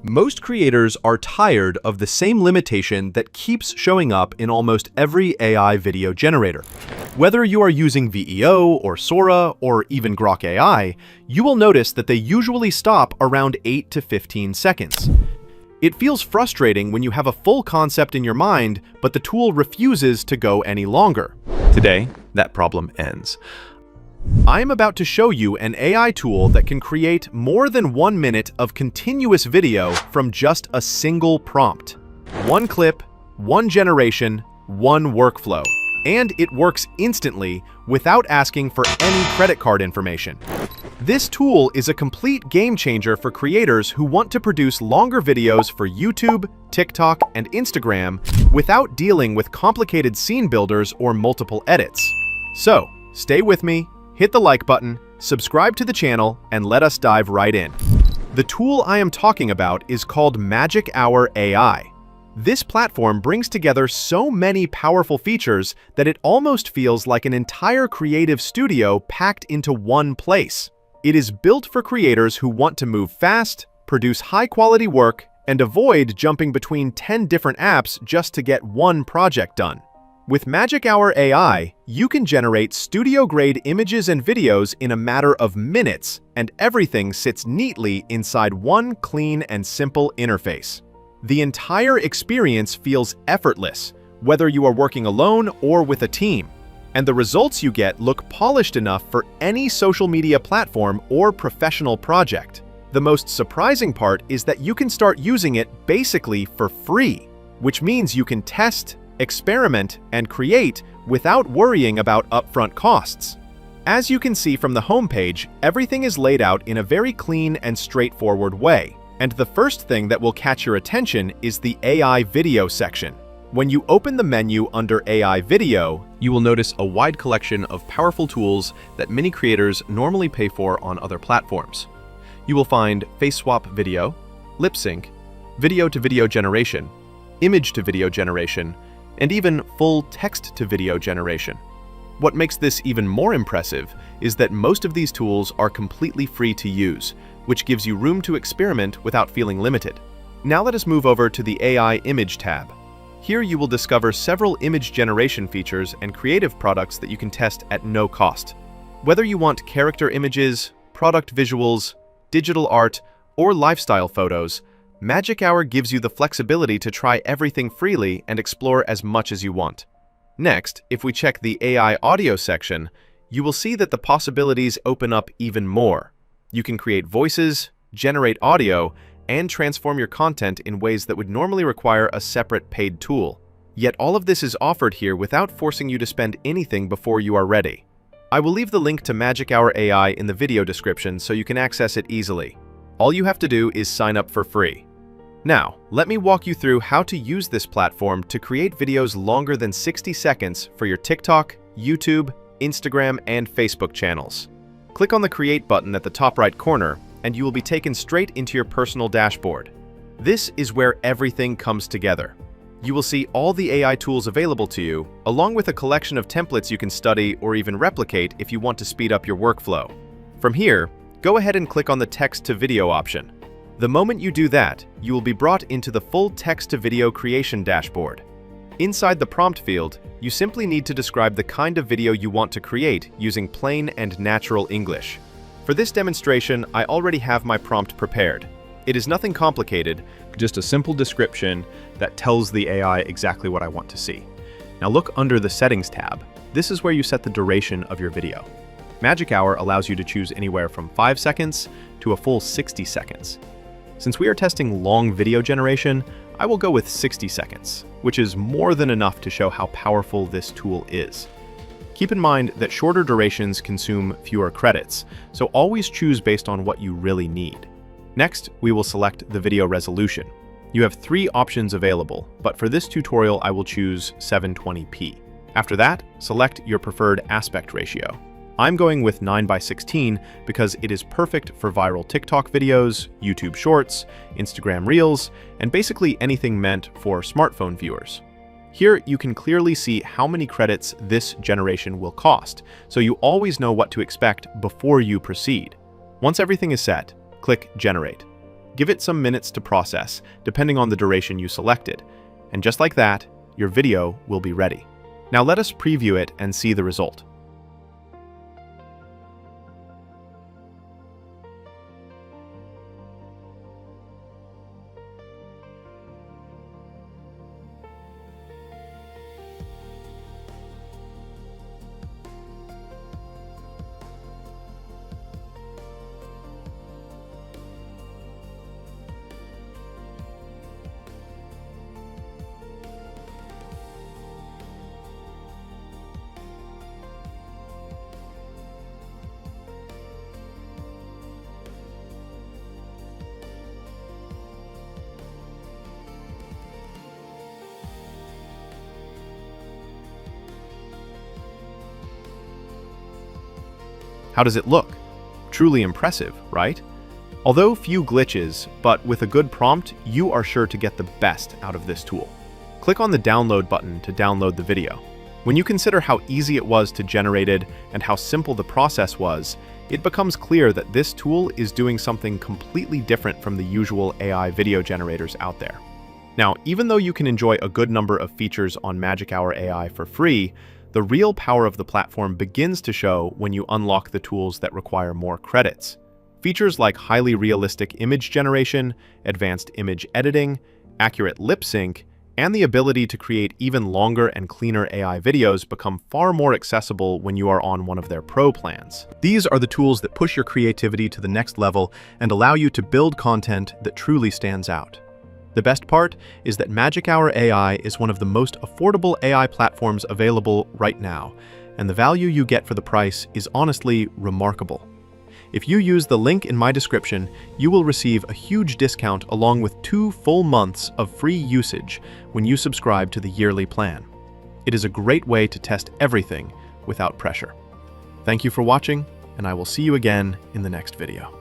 Most creators are tired of the same limitation that keeps showing up in almost every AI video generator. Whether you are using VEO or Sora or even Grok AI, you will notice that they usually stop around 8 to 15 seconds. It feels frustrating when you have a full concept in your mind, but the tool refuses to go any longer. Today, that problem ends. I am about to show you an AI tool that can create more than 1 minute of continuous video from just a single prompt. One clip, one generation, one workflow. And it works instantly without asking for any credit card information. This tool is a complete game changer for creators who want to produce longer videos for YouTube, TikTok, and Instagram without dealing with complicated scene builders or multiple edits. So, stay with me. Hit the like button, subscribe to the channel, and let us dive right in. The tool I am talking about is called Magic Hour AI. This platform brings together so many powerful features that it almost feels like an entire creative studio packed into one place. It is built for creators who want to move fast, produce high-quality work, and avoid jumping between 10 different apps just to get one project done. With Magic Hour AI, you can generate studio-grade images and videos in a matter of minutes, and everything sits neatly inside one clean and simple interface. The entire experience feels effortless, whether you are working alone or with a team, and the results you get look polished enough for any social media platform or professional project. The most surprising part is that you can start using it basically for free, which means you can test, experiment, and create without worrying about upfront costs. As you can see from the homepage, everything is laid out in a very clean and straightforward way. And the first thing that will catch your attention is the AI video section. When you open the menu under AI video, you will notice a wide collection of powerful tools that many creators normally pay for on other platforms. You will find face swap video, lip sync, video to video generation, image to video generation, and even full text-to-video generation. What makes this even more impressive is that most of these tools are completely free to use, which gives you room to experiment without feeling limited. Now let us move over to the AI Image tab. Here you will discover several image generation features and creative products that you can test at no cost. Whether you want character images, product visuals, digital art, or lifestyle photos, Magic Hour gives you the flexibility to try everything freely and explore as much as you want. Next, if we check the AI audio section, you will see that the possibilities open up even more. You can create voices, generate audio, and transform your content in ways that would normally require a separate paid tool. Yet all of this is offered here without forcing you to spend anything before you are ready. I will leave the link to Magic Hour AI in the video description so you can access it easily. All you have to do is sign up for free. Now, let me walk you through how to use this platform to create videos longer than 60 seconds for your TikTok, YouTube, Instagram, and Facebook channels. Click on the Create button at the top right corner, and you will be taken straight into your personal dashboard. This is where everything comes together. You will see all the AI tools available to you, along with a collection of templates you can study or even replicate if you want to speed up your workflow. From here, go ahead and click on the text-to-video option. The moment you do that, you will be brought into the full text-to-video creation dashboard. Inside the prompt field, you simply need to describe the kind of video you want to create using plain and natural English. For this demonstration, I already have my prompt prepared. It is nothing complicated, just a simple description that tells the AI exactly what I want to see. Now look under the Settings tab. This is where you set the duration of your video. Magic Hour allows you to choose anywhere from 5 seconds to a full 60 seconds. Since we are testing long video generation, I will go with 60 seconds, which is more than enough to show how powerful this tool is. Keep in mind that shorter durations consume fewer credits, so always choose based on what you really need. Next, we will select the video resolution. You have 3 options available, but for this tutorial I will choose 720p. After that, select your preferred aspect ratio. I'm going with 9:16 because it is perfect for viral TikTok videos, YouTube Shorts, Instagram Reels, and basically anything meant for smartphone viewers. Here you can clearly see how many credits this generation will cost, so you always know what to expect before you proceed. Once everything is set, click Generate. Give it some minutes to process, depending on the duration you selected. And just like that, your video will be ready. Now let us preview it and see the result. How does it look? Truly impressive, right? Although few glitches, but with a good prompt, you are sure to get the best out of this tool. Click on the download button to download the video. When you consider how easy it was to generate it and how simple the process was, it becomes clear that this tool is doing something completely different from the usual AI video generators out there. Now, even though you can enjoy a good number of features on Magic Hour AI for free, the real power of the platform begins to show when you unlock the tools that require more credits. Features like highly realistic image generation, advanced image editing, accurate lip sync, and the ability to create even longer and cleaner AI videos become far more accessible when you are on one of their pro plans. These are the tools that push your creativity to the next level and allow you to build content that truly stands out. The best part is that Magic Hour AI is one of the most affordable AI platforms available right now, and the value you get for the price is honestly remarkable. If you use the link in my description, you will receive a huge discount along with 2 full months of free usage when you subscribe to the yearly plan. It is a great way to test everything without pressure. Thank you for watching, and I will see you again in the next video.